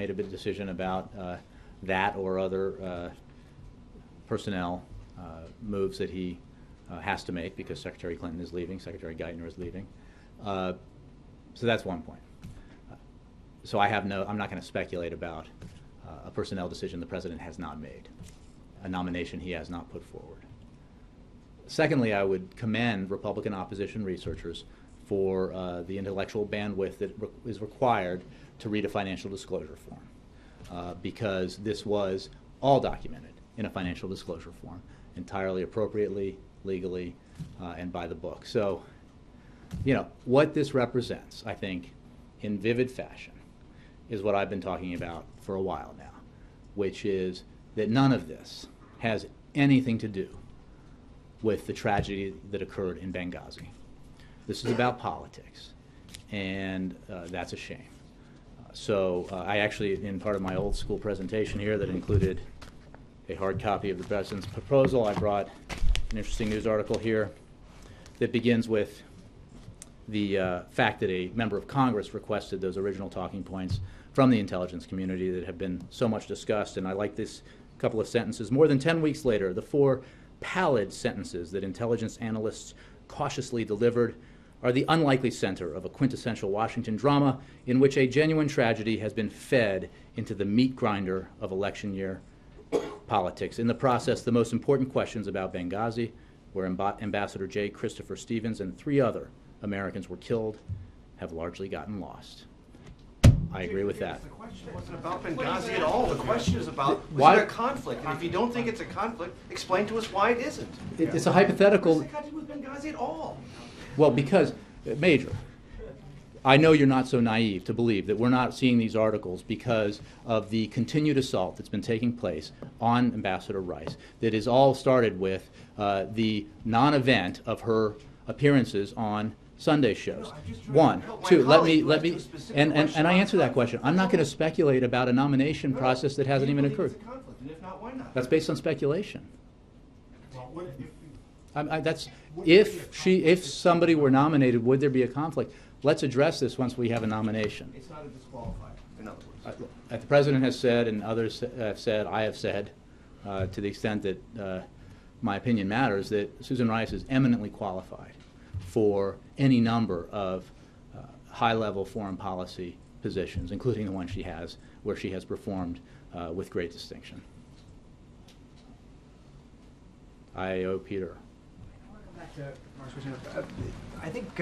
made a big decision about that or other personnel moves that he has to make because Secretary Clinton is leaving, Secretary Geithner is leaving. So that's one point. So I'm not going to speculate about a personnel decision the President has not made, a nomination he has not put forward. Secondly, I would commend Republican opposition researchers for the intellectual bandwidth that is required to read a financial disclosure form, because this was all documented in a financial disclosure form, entirely appropriately, legally, and by the book. So, you know, what this represents, I think, in vivid fashion, is what I've been talking about for a while now, which is that none of this has anything to do with the tragedy that occurred in Benghazi. This is about politics, and that's a shame. So I actually, in part of my old school presentation here that included a hard copy of the President's proposal, I brought an interesting news article here that begins with the fact that a member of Congress requested those original talking points from the intelligence community that have been so much discussed, and I like this couple of sentences. More than 10 weeks later, the four pallid sentences that intelligence analysts cautiously delivered are the unlikely center of a quintessential Washington drama in which a genuine tragedy has been fed into the meat grinder of election year politics. In the process, the most important questions about Benghazi, where Ambassador J. Christopher Stevens and 3 other Americans were killed, have largely gotten lost. I agree with that. The question wasn't about Benghazi at all. The question is about, was it a conflict? And if you don't think it's a conflict, explain to us why it isn't. It's a hypothetical. What does it got to do with Benghazi at all? Well, because, Major, I know you're not so naive to believe that we're not seeing these articles because of the continued assault that's been taking place on Ambassador Rice, that is all started with the non-event of her appearances on Sunday shows. One, two, let me, and I answer that question. I'm not going to speculate about a nomination process that hasn't even occurred. And if not, why not? That's based on speculation. If somebody were nominated, would there be a conflict? Let's address this once we have a nomination. It's not a disqualifier, in other words. The President has said, and others have said, I have said, to the extent that my opinion matters, that Susan Rice is eminently qualified for any number of high-level foreign policy positions, including the one she has, where she has performed with great distinction. I owe Peter. I want to come back to Mark's question. I think